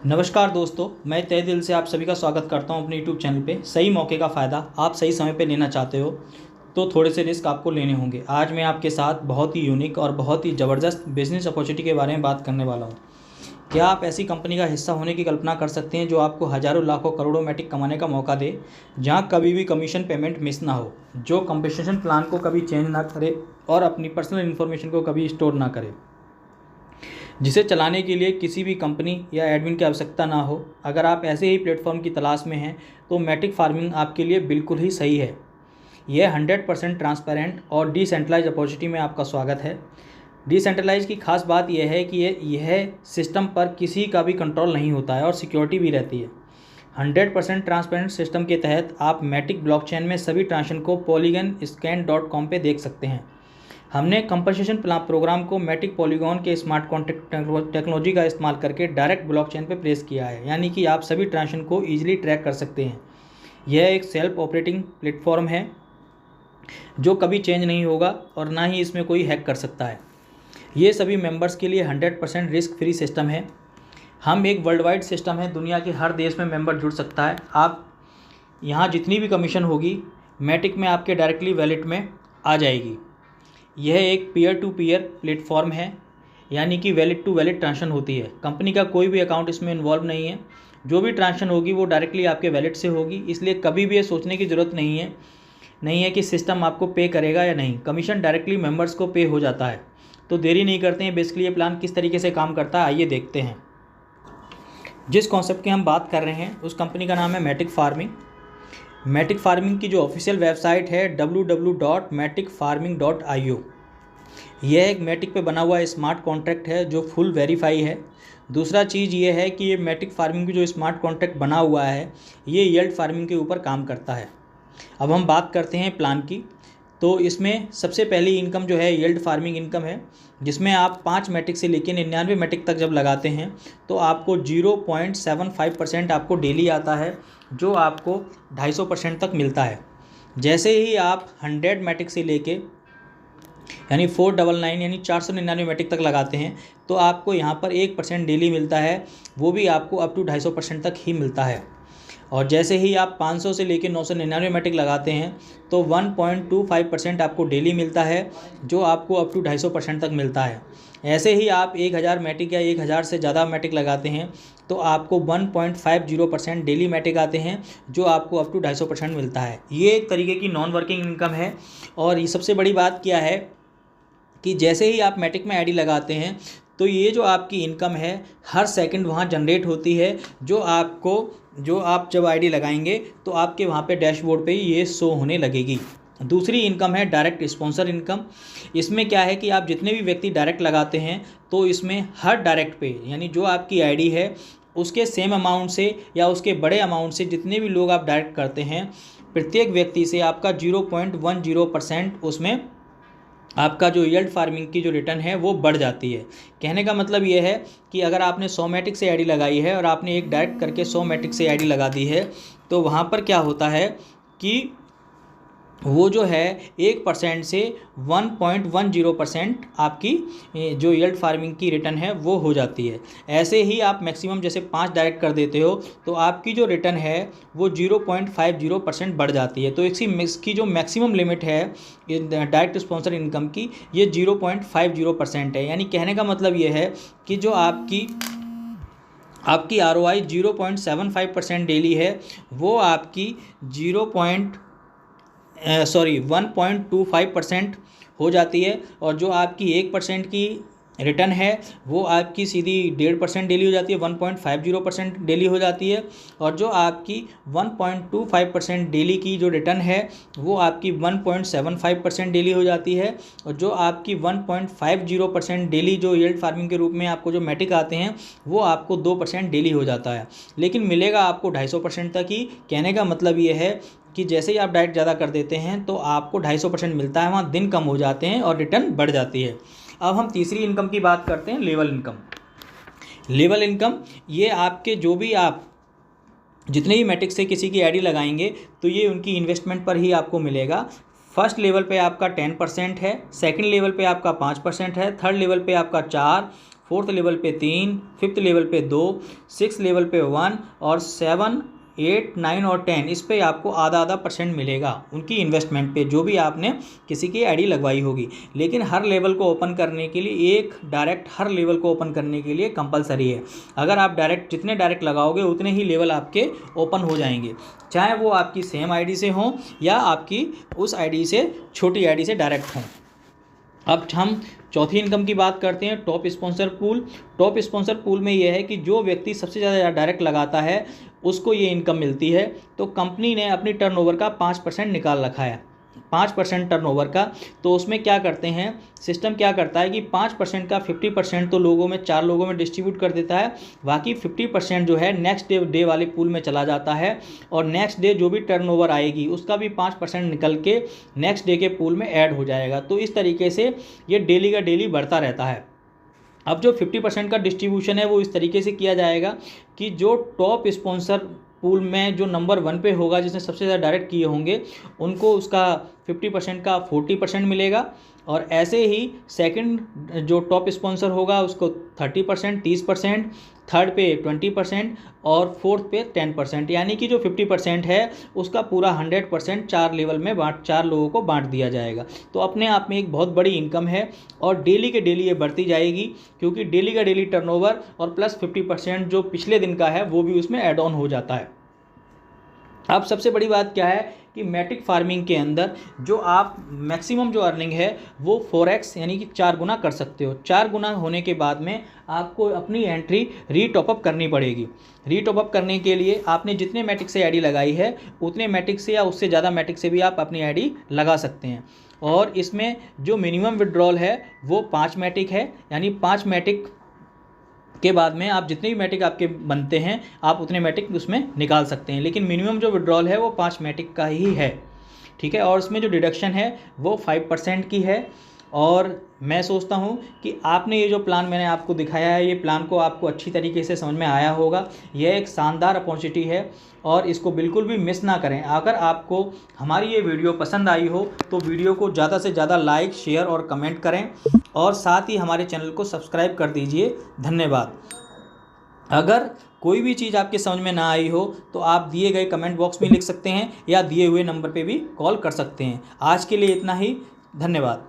नमस्कार दोस्तों, मैं तहे दिल से आप सभी का स्वागत करता हूं अपने यूट्यूब चैनल पे। सही मौके का फ़ायदा आप सही समय पे लेना चाहते हो तो थोड़े से रिस्क आपको लेने होंगे। आज मैं आपके साथ बहुत ही यूनिक और बहुत ही ज़बरदस्त बिजनेस अपॉर्चुनिटी के बारे में बात करने वाला हूं। क्या आप ऐसी कंपनी का हिस्सा होने की कल्पना कर सकते हैं जो आपको हज़ारों लाखों करोड़ों मैटिक कमाने का मौका दे, जहाँ कभी भी कमीशन पेमेंट मिस ना हो, जो कंपनसेशन प्लान को कभी चेंज ना करे और अपनी पर्सनल इन्फॉर्मेशन को कभी स्टोर ना करे, जिसे चलाने के लिए किसी भी कंपनी या एडमिन की आवश्यकता ना हो। अगर आप ऐसे ही प्लेटफॉर्म की तलाश में हैं तो मैटिक फार्मिंग आपके लिए बिल्कुल ही सही है। यह 100% ट्रांसपेरेंट और डिसेंट्रलाइज अपॉर्चुनिटी में आपका स्वागत है। डिसेंट्रलाइज की खास बात यह है कि यह सिस्टम पर किसी का भी कंट्रोल नहीं होता है और सिक्योरिटी भी रहती है। 100% ट्रांसपेरेंट सिस्टम के तहत आप मैटिक ब्लॉकचेन में सभी ट्रांजेक्शन को polygonscan.com पे देख सकते हैं। हमने कंपनसेशन प्रोग्राम को मैटिक पॉलीगॉन के स्मार्ट कॉन्ट्रैक्ट टेक्नोलॉजी का इस्तेमाल करके डायरेक्ट ब्लॉकचेन पे प्लेस किया है, यानी कि आप सभी ट्रांजेक्शन को ईजिली ट्रैक कर सकते हैं। यह एक सेल्फ ऑपरेटिंग प्लेटफॉर्म है जो कभी चेंज नहीं होगा और ना ही इसमें कोई हैक कर सकता है। ये सभी मेंबर्स के लिए 100% रिस्क फ्री सिस्टम है। हम एक वर्ल्ड वाइड सिस्टम है, दुनिया के हर देश में मेंबर जुड़ सकता है। आप यहाँ जितनी भी कमीशन होगी मैटिक में आपके डायरेक्टली वैलेट में आ जाएगी। यह एक पीयर टू पीयर प्लेटफॉर्म है, यानी कि वैलेट टू वैलेट ट्रांजेक्शन होती है। कंपनी का कोई भी अकाउंट इसमें इन्वॉल्व नहीं है। जो भी ट्रांजेक्शन होगी वो डायरेक्टली आपके वैलेट से होगी, इसलिए कभी भी ये सोचने की ज़रूरत नहीं है कि सिस्टम आपको पे करेगा या नहीं। कमीशन डायरेक्टली मेंबर्स को पे हो जाता है। तो देरी नहीं करते हैं, बेसिकली ये प्लान किस तरीके से काम करता है आइए देखते हैं। जिस कॉन्सेप्ट की हम बात कर रहे हैं उस कंपनी का नाम है मैटिक फार्मिंग। मैटिक फार्मिंग की जो ऑफिशियल वेबसाइट है www.maticfarming.io। यह एक मैटिक पे बना हुआ स्मार्ट कॉन्ट्रैक्ट है जो फुल वेरीफाई है। दूसरा चीज़ ये है कि ये मैटिक फार्मिंग की जो स्मार्ट कॉन्ट्रैक्ट बना हुआ है ये यील्ड फार्मिंग के ऊपर काम करता है। अब हम बात करते हैं प्लान की। तो इसमें सबसे पहली इनकम जो है यील्ड फार्मिंग इनकम है, जिसमें आप 5 मैटिक से लेकर 99 मैटिक तक जब लगाते हैं तो आपको 0.75% आपको डेली आता है, जो आपको 250% तक मिलता है। जैसे ही आप 100 मैटिक से लेके यानी 499 यानी 499 मैटिक तक लगाते हैं तो आपको यहाँ पर 1% डेली मिलता है, वो भी आपको अप टू 250% तक ही मिलता है। और जैसे ही आप 500 से लेकर 999 मैटिक लगाते हैं तो 1.25% आपको डेली मिलता है, जो आपको अप टू 250% तक मिलता है। ऐसे ही आप 1000 मैटिक या 1000 से ज़्यादा मैटिक लगाते हैं तो आपको 1.50% डेली मैटिक आते हैं, जो आपको अप टू 250% मिलता है। ये एक तरीके की नॉन वर्किंग इनकम है। और ये सबसे बड़ी बात क्या है कि जैसे ही आप मैटिक में आईडी लगाते हैं तो ये जो आपकी इनकम है हर सेकंड वहाँ जनरेट होती है, जो आप जब आईडी लगाएंगे तो आपके वहाँ पे डैशबोर्ड पे ये शो होने लगेगी। दूसरी इनकम है डायरेक्ट स्पॉन्सर इनकम। इसमें क्या है कि आप जितने भी व्यक्ति डायरेक्ट लगाते हैं तो इसमें हर डायरेक्ट पे यानी जो आपकी आईडी है उसके सेम अमाउंट से या उसके बड़े अमाउंट से जितने भी लोग आप डायरेक्ट करते हैं, प्रत्येक व्यक्ति से आपका 0.10% उसमें आपका जो यील्ड फार्मिंग की जो रिटर्न है वो बढ़ जाती है। कहने का मतलब ये है कि अगर आपने 100 मैटिक से आईडी लगाई है और आपने एक डायरेक्ट करके 100 मैटिक से आईडी लगा दी है तो वहाँ पर क्या होता है कि वो जो है 1% से 1.10% आपकी जो यील्ड फार्मिंग की रिटर्न है वो हो जाती है। ऐसे ही आप मैक्सिमम जैसे 5 डायरेक्ट कर देते हो तो आपकी जो रिटर्न है वो 0.50% बढ़ जाती है। तो इसकी जो मैक्सिमम लिमिट है डायरेक्ट स्पॉन्सर इनकम की ये 0.50% है। यानी कहने का मतलब ये है कि जो आपकी ROI 0.75% डेली है वो आपकी 1.25% हो जाती है। और जो आपकी 1% की रिटर्न है वो आपकी सीधी 1.5% डेली हो जाती है, 1.50% डेली हो जाती है। और जो आपकी 1.25% डेली की जो रिटर्न है वो आपकी 1.75% डेली हो जाती है। और जो आपकी 1.50% डेली जो यील्ड फार्मिंग के रूप में आपको जो मैटिक आते हैं वो आपको 2% डेली हो जाता है, लेकिन मिलेगा आपको 250% तक ही। कहने का मतलब ये है कि जैसे ही आप डायरेक्ट ज़्यादा कर देते हैं तो आपको 250% मिलता है, वहाँ दिन कम हो जाते हैं और रिटर्न बढ़ जाती है। अब हम तीसरी इनकम की बात करते हैं, लेवल इनकम। लेवल इनकम ये आपके जो भी आप जितने भी मैटिक से किसी की आईडी लगाएंगे तो ये उनकी इन्वेस्टमेंट पर ही आपको मिलेगा। फर्स्ट लेवल पे आपका 10% है, सेकंड लेवल पे आपका 5% है, थर्ड लेवल पे आपका 4, 4th लेवल पे 3, 5th लेवल पे 2, 6th लेवल पे 1 और 7, 8, 9 और 10 इस पे आपको आधा आधा % मिलेगा उनकी इन्वेस्टमेंट पे, जो भी आपने किसी की आईडी लगवाई होगी। लेकिन हर लेवल को ओपन करने के लिए एक डायरेक्ट हर लेवल को ओपन करने के लिए कंपलसरी है। अगर आप डायरेक्ट जितने डायरेक्ट लगाओगे उतने ही लेवल आपके ओपन हो जाएंगे, चाहे वो आपकी सेम आईडी से हों या आपकी उस आईडी से छोटी आईडी से डायरेक्ट हों। अब हम चौथी इनकम की बात करते हैं, top sponsor pool. Top sponsor pool में यह है कि जो व्यक्ति सबसे ज़्यादा डायरेक्ट लगाता है उसको ये इनकम मिलती है। तो कंपनी ने अपनी टर्नओवर का 5% निकाल रखा है, 5% टर्नओवर का। तो उसमें क्या करते हैं, सिस्टम क्या करता है कि 5% का 50% तो लोगों में 4 लोगों में डिस्ट्रीब्यूट कर देता है, बाकी 50% जो है नेक्स्ट डे वाले पूल में चला जाता है। और नेक्स्ट डे जो भी टर्नओवर आएगी उसका भी 5% निकल के नेक्स्ट डे के पूल में ऐड हो जाएगा। तो इस तरीके से ये डेली का डेली बढ़ता रहता है। अब जो 50% का डिस्ट्रीब्यूशन है वो इस तरीके से किया जाएगा कि जो टॉप स्पॉन्सर पूल में जो नंबर 1 पे होगा, जिसने सबसे ज़्यादा डायरेक्ट किए होंगे, उनको उसका 50% का 40% मिलेगा। और ऐसे ही सेकंड जो टॉप स्पॉन्सर होगा उसको 30%, 30%, थर्ड पे 20% और फोर्थ पे 10%, यानी कि जो 50% है उसका पूरा 100% 4 लेवल में 4 लोगों को बांट दिया जाएगा। तो अपने आप में एक बहुत बड़ी इनकम है और डेली के डेली ये बढ़ती जाएगी, क्योंकि डेली का डेली टर्नओवर और प्लस 50% जो पिछले दिन का है वो भी उसमें ऐड ऑन हो जाता है। अब सबसे बड़ी बात क्या है कि मैटिक फार्मिंग के अंदर जो आप मैक्सिमम जो अर्निंग है वो 4x यानी कि 4 गुना कर सकते हो। 4 गुना होने के बाद में आपको अपनी एंट्री रीटॉपअप करनी पड़ेगी। रीटॉपअप करने के लिए आपने जितने मैटिक से आईडी लगाई है उतने मैटिक से या उससे ज़्यादा मैटिक से भी आप अपनी आईडी लगा सकते हैं। और इसमें जो मिनिमम विड्रॉल है वो 5 मैटिक है, यानी 5 मैटिक के बाद में आप जितने भी मैटिक आपके बनते हैं आप उतने मैटिक उसमें निकाल सकते हैं। लेकिन मिनिमम जो विड्रॉल है वो 5 मैटिक का ही है, ठीक है। और उसमें जो डिडक्शन है वो 5% की है। और मैं सोचता हूँ कि आपने ये जो प्लान मैंने आपको दिखाया है, ये प्लान को आपको अच्छी तरीके से समझ में आया होगा। यह एक शानदार अपॉर्चुनिटी है और इसको बिल्कुल भी मिस ना करें। अगर आपको हमारी ये वीडियो पसंद आई हो तो वीडियो को ज़्यादा से ज़्यादा लाइक, शेयर और कमेंट करें और साथ ही हमारे चैनल को सब्सक्राइब कर दीजिए। धन्यवाद। अगर कोई भी चीज़ आपके समझ में ना आई हो तो आप दिए गए कमेंट बॉक्स में लिख सकते हैं या दिए हुए नंबर पे भी कॉल कर सकते हैं। आज के लिए इतना ही, धन्यवाद।